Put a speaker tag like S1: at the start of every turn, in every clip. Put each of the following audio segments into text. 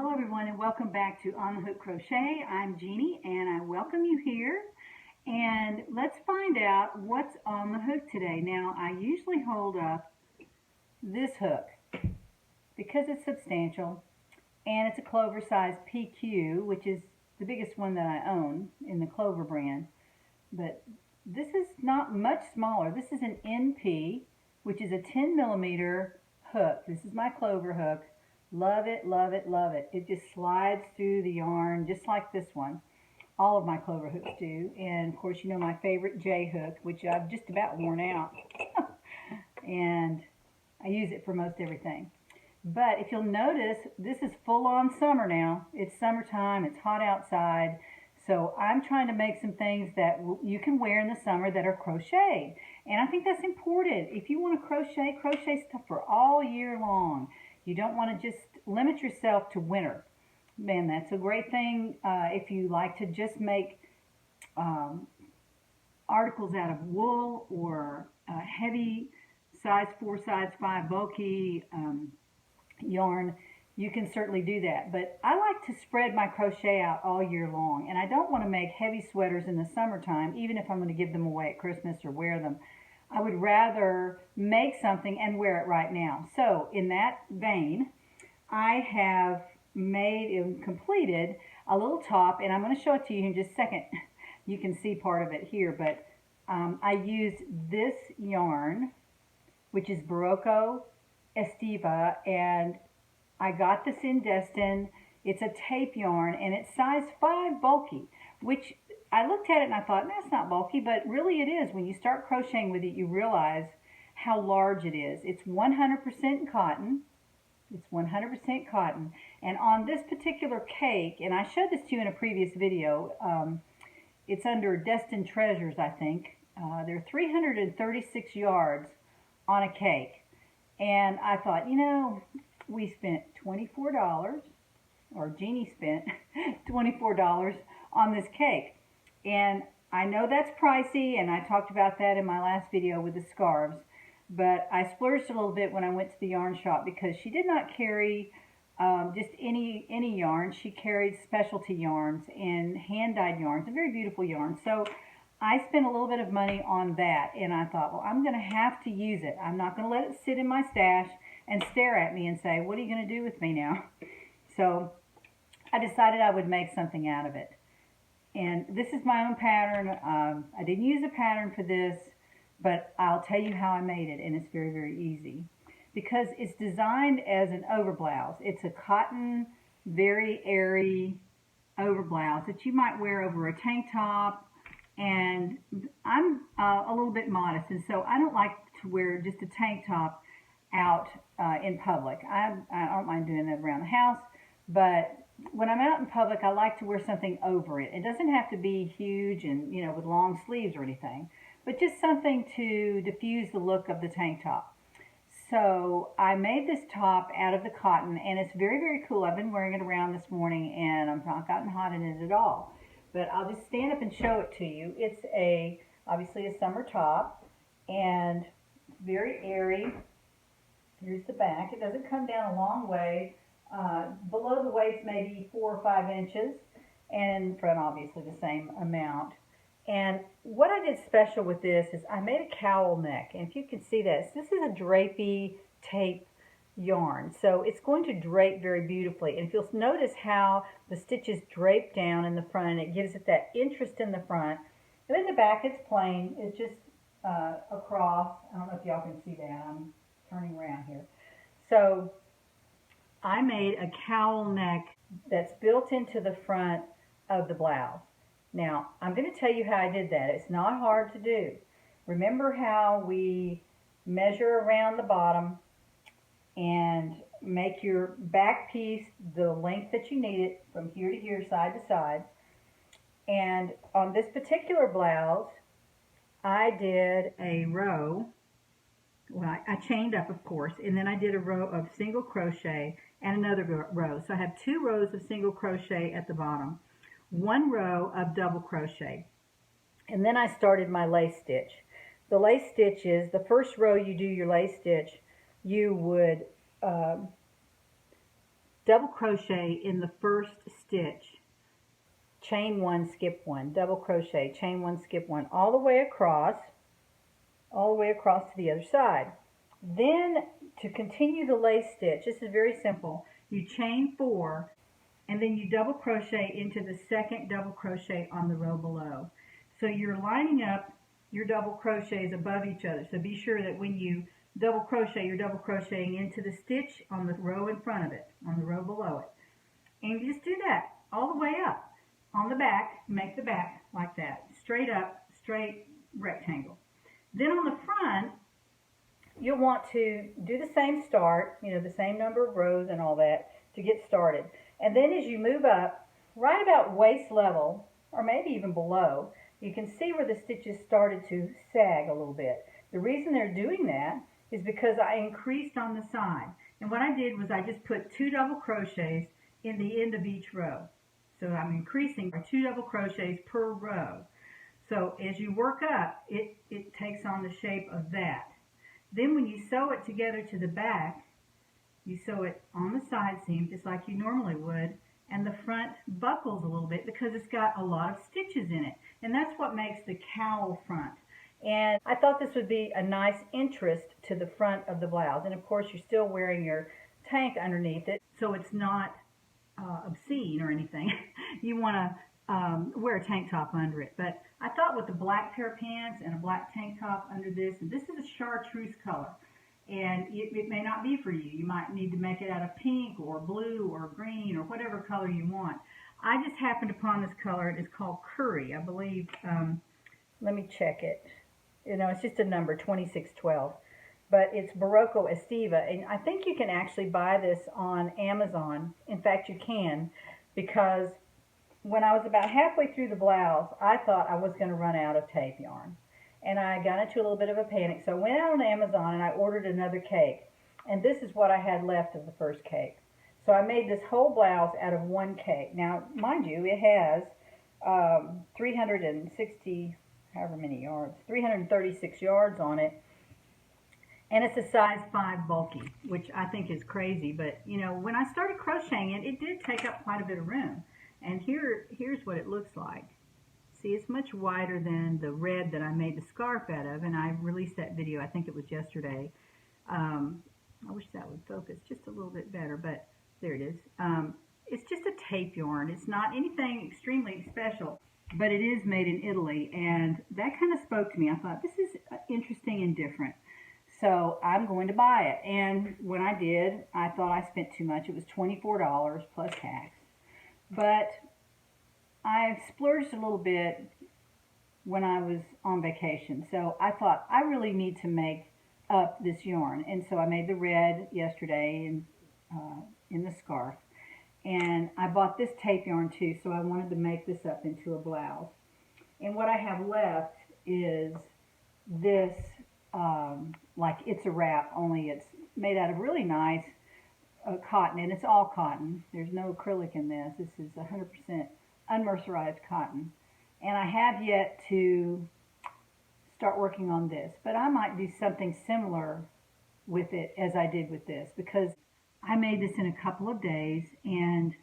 S1: Hello everyone and welcome back to On the Hook Crochet. I'm Jeannie and I welcome you here. And let's find out what's on the hook today. Now I usually hold up this hook because it's substantial and it's a Clover size PQ, which is the biggest one that I own in the Clover brand. But this is not much smaller. This is an NP, which is a 10mm hook. This is my Clover hook. Love it, love it, love it. It just slides through the yarn just like this one. All of my Clover hooks do. And of course, you know my favorite J hook, which I've just about worn out. And I use it for most everything. But if you'll notice, this is full on summer now. It's summertime, it's hot outside. So I'm trying to make some things that you can wear in the summer that are crocheted. And I think that's important. If you want to crochet, crochet stuff for all year long. You don't want to just limit yourself to winter. Man, that's a great thing if you like to just make articles out of wool or heavy size 4, size 5 bulky yarn. You can certainly do that. But I like to spread my crochet out all year long. And I don't want to make heavy sweaters in the summertime, even if I'm going to give them away at Christmas or wear them. I would rather make something and wear it right now. So in that vein, I have made and completed a little top, and I'm going to show it to you in just a second. You can see part of it here, but I used this yarn, which is Barocco Estiva, and I got this in Destin. It's a tape yarn, and it's size 5 bulky, which I looked at it and I thought, that's not bulky, but really it is. When you start crocheting with it, you realize how large it is. It's 100% cotton. It's 100% cotton. And on this particular cake, and I showed this to you in a previous video, it's under Destined Treasures, I think. There are 336 yards on a cake. And I thought, you know, we spent $24, or Jeannie spent $24 on this cake. And I know that's pricey, and I talked about that in my last video with the scarves, but I splurged a little bit when I went to the yarn shop because she did not carry just any yarn. She carried specialty yarns and hand-dyed yarns, a very beautiful yarn. So I spent a little bit of money on that, and I thought, well, I'm going to have to use it. I'm not going to let it sit in my stash and stare at me and say, what are you going to do with me now? So I decided I would make something out of it. And this is my own pattern. I didn't use a pattern for this, but I'll tell you how I made it, and it's very, very easy. Because it's designed as an overblouse. It's a cotton, very airy overblouse that you might wear over a tank top. And I'm a little bit modest, and so I don't like to wear just a tank top out in public. I don't mind doing that around the house, but when I'm out in public, I like to wear something over it. It doesn't have to be huge and, you know, with long sleeves or anything, but just something to diffuse the look of the tank top. So I made this top out of the cotton, and it's very, very cool. I've been wearing it around this morning, and I've not gotten hot in it at all. But I'll just stand up and show it to you. It's obviously a summer top, and very airy. Here's the back. It doesn't come down a long way. Below the waist maybe 4 or 5 inches, and in front obviously the same amount. And what I did special with this is I made a cowl neck, and if you can see this is a drapey tape yarn, so it's going to drape very beautifully. And if you'll notice how the stitches drape down in the front, it gives it that interest in the front. And then the back, it's plain. It's just across. I don't know if y'all can see that. I'm turning around here. So I made a cowl neck that's built into the front of the blouse. Now, I'm going to tell you how I did that. It's not hard to do. Remember how we measure around the bottom and make your back piece the length that you need it from here to here, side to side. And on this particular blouse, I did a row. Well, I chained up, of course, and then I did a row of single crochet and another row. So I have 2 rows of single crochet at the bottom, 1 row of double crochet, and then I started my lace stitch. The lace stitch is the first row you do your lace stitch, you would double crochet in the first stitch, chain 1, skip 1, double crochet, chain 1, skip 1, all the way across to the other side. Then to continue the lace stitch, this is very simple, you chain 4 and then you double crochet into the second double crochet on the row below. So you're lining up your double crochets above each other. So be sure that when you double crochet, you're double crocheting into the stitch on the row in front of it, on the row below it. And you just do that all the way up. On the back, make the back like that, straight up, straight rectangle. Then on the front, you'll want to do the same start, the same number of rows and all that to get started. And then as you move up, right about waist level, or maybe even below, you can see where the stitches started to sag a little bit. The reason they're doing that is because I increased on the side. And what I did was I just put 2 double crochets in the end of each row. So I'm increasing by 2 double crochets per row. So as you work up, it takes on the shape of that. Then when you sew it together to the back, you sew it on the side seam just like you normally would, and the front buckles a little bit because it's got a lot of stitches in it. And that's what makes the cowl front. And I thought this would be a nice interest to the front of the blouse. And of course you're still wearing your tank underneath it, so it's not obscene or anything. You want to wear a tank top under it. But I thought with a black pair of pants and a black tank top under this, and this is a chartreuse color, and it may not be for you. You might need to make it out of pink or blue or green or whatever color you want. I just happened upon this color. It is called Curry, I believe. Let me check it. It's just a number, 2612. But it's Barocco Estiva, and I think you can actually buy this on Amazon. In fact, you can, because when I was about halfway through the blouse, I thought I was going to run out of tape yarn. And I got into a little bit of a panic, so I went out on Amazon and I ordered another cake. And this is what I had left of the first cake. So I made this whole blouse out of one cake. Now, mind you, it has 360, however many yards, 336 yards on it. And it's a size 5 bulky, which I think is crazy. But, when I started crocheting it, it did take up quite a bit of room. And here's what it looks like. See, it's much wider than the red that I made the scarf out of. And I released that video, I think it was yesterday. I wish that would focus just a little bit better, but there it is. It's just a tape yarn. It's not anything extremely special, but it is made in Italy. And that kind of spoke to me. I thought, this is interesting and different. So I'm going to buy it. And when I did, I thought I spent too much. It was $24 plus tax. But I splurged a little bit when I was on vacation. So I thought I really need to make up this yarn. And so I made the red yesterday in the scarf. And I bought this tape yarn too. So I wanted to make this up into a blouse. And what I have left is this like It's a Wrap, only it's made out of really nice cotton, and it's all cotton. There's no acrylic in this. This is 100% unmercerized cotton. And I have yet to start working on this, but I might do something similar with it as I did with this, because I made this in a couple of days and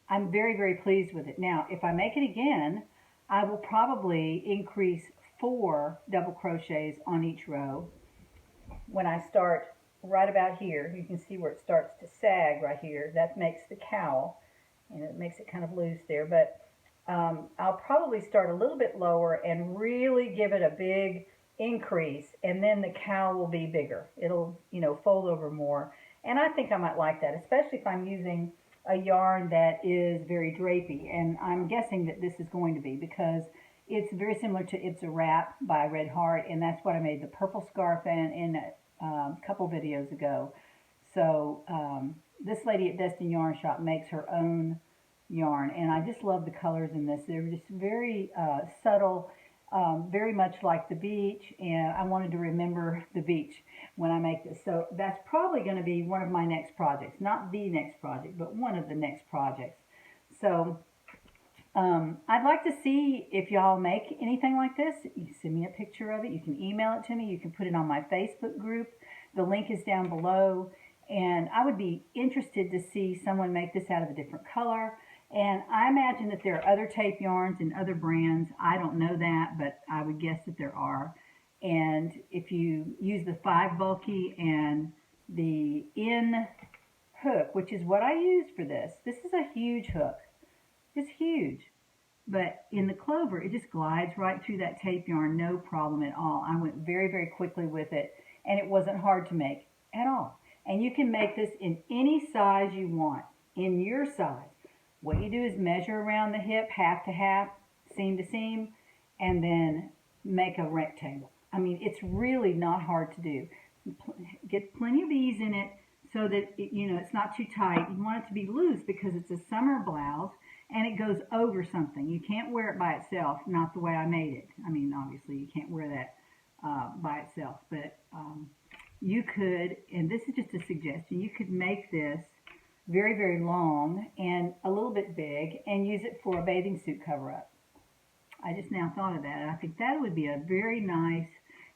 S1: I'm very, very pleased with it. Now, if I make it again, I will probably increase 4 double crochets on each row. When I start right about here, you can see where it starts to sag right here. That makes the cowl, and it makes it kind of loose there. But I'll probably start a little bit lower and really give it a big increase, and then the cowl will be bigger. It'll, fold over more. And I think I might like that, especially if I'm using a yarn that is very drapey. And I'm guessing that this is going to be, because it's very similar to It's a Wrap by Red Heart, and that's what I made the purple scarf in a couple videos ago. So this lady at Destin Yarn Shop makes her own yarn, and I just love the colors in this. They're just very subtle, very much like the beach, and I wanted to remember the beach when I make this. So that's probably going to be one of my next projects. Not the next project, but one of the next projects. So I'd like to see if y'all make anything like this. You can send me a picture of it. You can email it to me. You can put it on my Facebook group. The link is down below. And I would be interested to see someone make this out of a different color. And I imagine that there are other tape yarns and other brands. I don't know that, but I would guess that there are. And if you use the 5 bulky and the N hook, which is what I used for this. This is a huge hook. It's huge. But in the clover, it just glides right through that tape yarn, no problem at all. I went very, very quickly with it, and it wasn't hard to make at all. And you can make this in any size you want, in your size. What you do is measure around the hip, half to half, seam to seam, and then make a rectangle. I mean, it's really not hard to do. Get plenty of ease in it so that it's not too tight. You want it to be loose because it's a summer blouse and it goes over something. You can't wear it by itself, not the way I made it. I mean, obviously you can't wear that by itself, but you could, and this is just a suggestion, you could make this very, very long and a little bit big and use it for a bathing suit cover-up. I just now thought of that, and I think that would be a very nice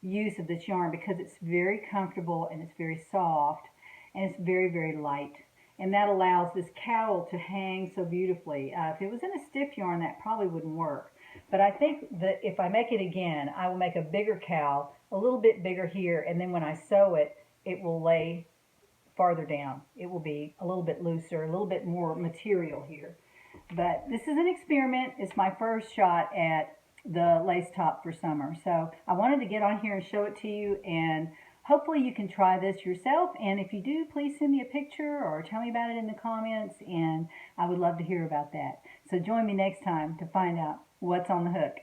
S1: use of this yarn because it's very comfortable and it's very soft and it's very, very light. And that allows this cowl to hang so beautifully. If it was in a stiff yarn, that probably wouldn't work. But I think that if I make it again, I will make a bigger cowl, a little bit bigger here, and then when I sew it, it will lay farther down. It will be a little bit looser, a little bit more material here. But this is an experiment. It's my first shot at the lace top for summer. So I wanted to get on here and show it to you, and hopefully you can try this yourself. And if you do, please send me a picture or tell me about it in the comments, and I would love to hear about that. So join me next time to find out what's on the hook.